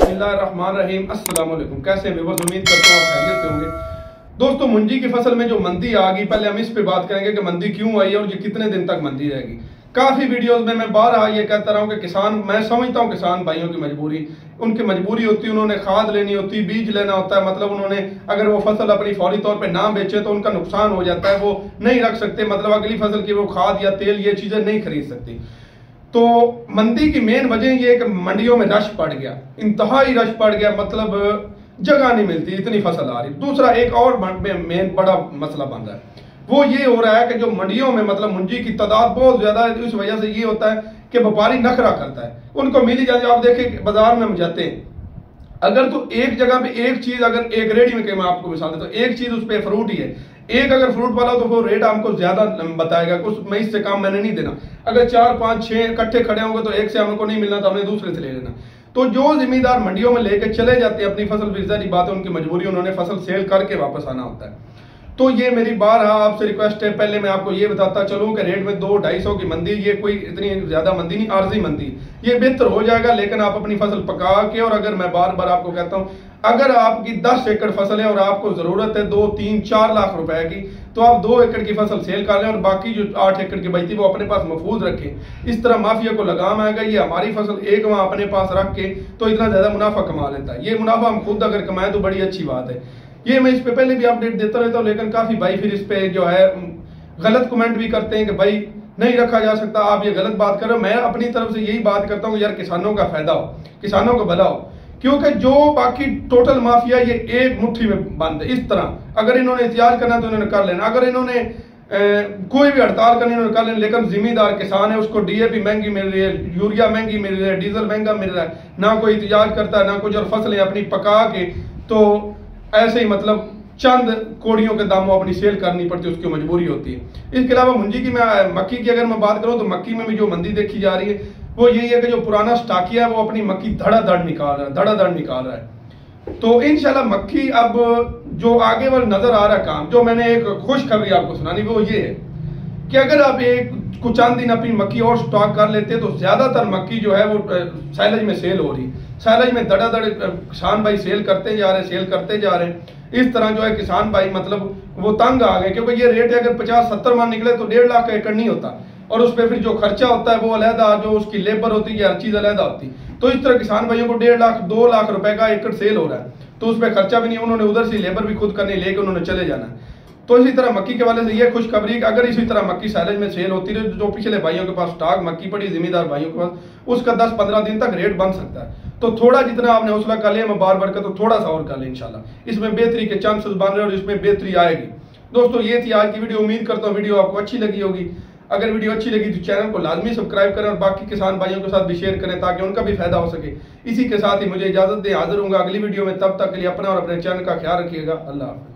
बिस्मिल्लाहिर्रहमानिर्रहीम। अस्सलाम वालेकुम। कैसे हैं व्यूअर्स? उम्मीद करता हूँ आप खैरियत से होंगे। दोस्तों, मुंजी की फसल में जो मंदी आ गई, पहले हम इस पे बात करेंगे कि मंदी क्यों आई है और ये कितने दिन तक मंदी रहेगी। काफ़ी वीडियोस में मैं बारहा ये कहता रहा हूँ कि किसान, मैं समझता हूँ किसान भाइयों की मजबूरी, उनकी मजबूरी होती है, उन्होंने खाद लेनी होती है, बीज लेना होता है। मतलब उन्होंने अगर वो फसल अपनी फौरी तौर पे ना बेचे तो उनका नुकसान हो जाता है, वो नहीं रख सकते, मतलब अगली फसल की वो खाद या तेल ये चीज़ें नहीं खरीद सकती। तो मंदी की मेन वजह ये कि मंडियों में रश पड़ गया, इंतहाई रश पड़ गया, मतलब जगह नहीं मिलती, इतनी फसल आ रही। दूसरा एक और मेन बड़ा मसला बन रहा है, वो ये हो रहा है कि जो मंडियों में मतलब मुंजी की तादाद बहुत ज्यादा है। इस वजह से ये होता है कि व्यापारी नखरा करता है, उनको मिल ही जाती है। आप देखें बाजार में हम जाते हैं, अगर तो एक जगह पे एक चीज, अगर एक रेडी में कहीं मैं आपको मिसाल देता हूँ, एक चीज उस पर फ्रूट ही है, एक अगर फ्रूट वाला तो वो रेट हमको ज्यादा बताएगा, कुछ मैं इससे काम मैंने नहीं देना। अगर 4 5 6 इकट्ठे खड़े होंगे तो एक से हमको नहीं मिलना तो हमने दूसरे से ले लेना। तो जो जिम्मेदार मंडियों में लेके चले जाते हैं अपनी फसल, फिर बात है उनकी मजबूरी, उन्होंने फसल सेल करके वापस आना होता है। तो ये मेरी बार आपसे रिक्वेस्ट है, पहले मैं आपको ये बताता चलूं कि रेट में 200-250 की मंदी, ये कोई इतनी ज्यादा मंदी नहीं, आर्जी मंदी, ये बेहतर हो जाएगा। लेकिन आप अपनी फसल पका के, और अगर मैं बार बार आपको कहता हूं, अगर आपकी 10 एकड़ फसल है और आपको जरूरत है 2 3 4 लाख रुपए की, तो आप 2 एकड़ की फसल सेल कर लें और बाकी जो 8 एकड़ की बचती वो अपने पास महफूज रखें। इस तरह माफिया को लगाम आएगा, ये हमारी फसल एक वहां अपने पास रख के तो इतना ज्यादा मुनाफा कमा लेता है। ये मुनाफा हम खुद अगर कमाएं तो बड़ी अच्छी बात है। ये मैं इस पे पहले भी अपडेट देता रहता हूँ, लेकिन काफी भाई फिर इस पे जो है गलत कमेंट भी करते हैं कि भाई नहीं रखा जा सकता, आप ये गलत बात कर रहे हो। मैं अपनी तरफ से यही बात करता हूँ यार, किसानों का फायदा हो, किसानों का भला हो, क्योंकि जो बाकी टोटल माफिया ये एक मुट्ठी में बंद है। इस तरह अगर इन्होंने एहतियात करना तो इन्होंने कर लेना, अगर इन्होंने कोई भी हड़ताल करनी इन्होंने कर लेना। लेकिन जिम्मेदार किसान है, उसको डीएपी महंगी मिल रही है, यूरिया महंगी मिल रही है, डीजल महंगा मिल रहा है, ना कोई एहतियात करता है ना कुछ, और फसलें अपनी पका के तो ऐसे ही मतलब चंद कोड़ियों के दामों अपनी सेल करनी पड़ती है, उसकी मजबूरी होती है। इसके अलावा मुंजी की, मैं मक्की की अगर मैं बात करूं तो मक्की में भी जो मंदी देखी जा रही है वो यही है कि जो पुराना स्टाकिया है वो अपनी मक्की धड़ाधड़ निकाल रहा है। तो इंशाल्लाह मक्की अब जो आगे वाल नजर आ रहा है काम, जो मैंने एक खुशखबरी आपको सुनानी वो ये है कि अगर आप कुछ चंद दिन अपनी मक्की और स्टॉक कर लेते तो ज्यादातर मक्की जो है वो साइलेज में सेल हो रही, साइलेज में धड़ाधड़ किसान भाई सेल करते जा रहे हैं। इस तरह जो है किसान भाई मतलब वो तंग आ गए, क्योंकि ये रेट है अगर 50-70 मन निकले तो 1.5 लाख का एकड़ नहीं होता, और उस पर फिर जो खर्चा होता है वो अलहदा, जो उसकी लेबर होती है हर चीज अलहदा होती। तो इस तरह किसान भाइयों को 1.5 लाख 2 लाख रुपए का एकड़ सेल हो रहा है, तो उस पर खर्चा भी नहीं, उन्होंने उधर से लेबर भी खुद करनी, लेके उन्होंने चले जाना है। तो इसी तरह मक्की के वाले से ये खुशखबरी, अगर इसी तरह मक्की साइलेज में सेल होती रही, जो पिछले भाइयों के पास स्टॉक मक्की पड़ी, जिम्मेदार भाइयों के पास, उसका 10-15 दिन तक रेट बन सकता है। तो थोड़ा जितना आपने हौसला कर लिया, मैं बार बार तो थोड़ा सा और कर ले, इंशाल्लाह इसमें बेहतरी के चांसेस बन रहे हैं और इसमें बेहतरी आएगी। दोस्तों, ये थी आज की वीडियो, उम्मीद करता हूँ वीडियो आपको अच्छी लगी होगी। अगर वीडियो अच्छी लगी तो चैनल को लाजमी सब्सक्राइब करें और बाकी किसान भाइयों के साथ भी शेयर करें ताकि उनका भी फायदा हो सके। इसी के साथ ही मुझे इजाजत दें, हाजिर होऊंगा अगली वीडियो में, तब तक के लिए अपना और अपने चैनल का ख्याल रखिएगा। अल्लाह हाफ़िज़।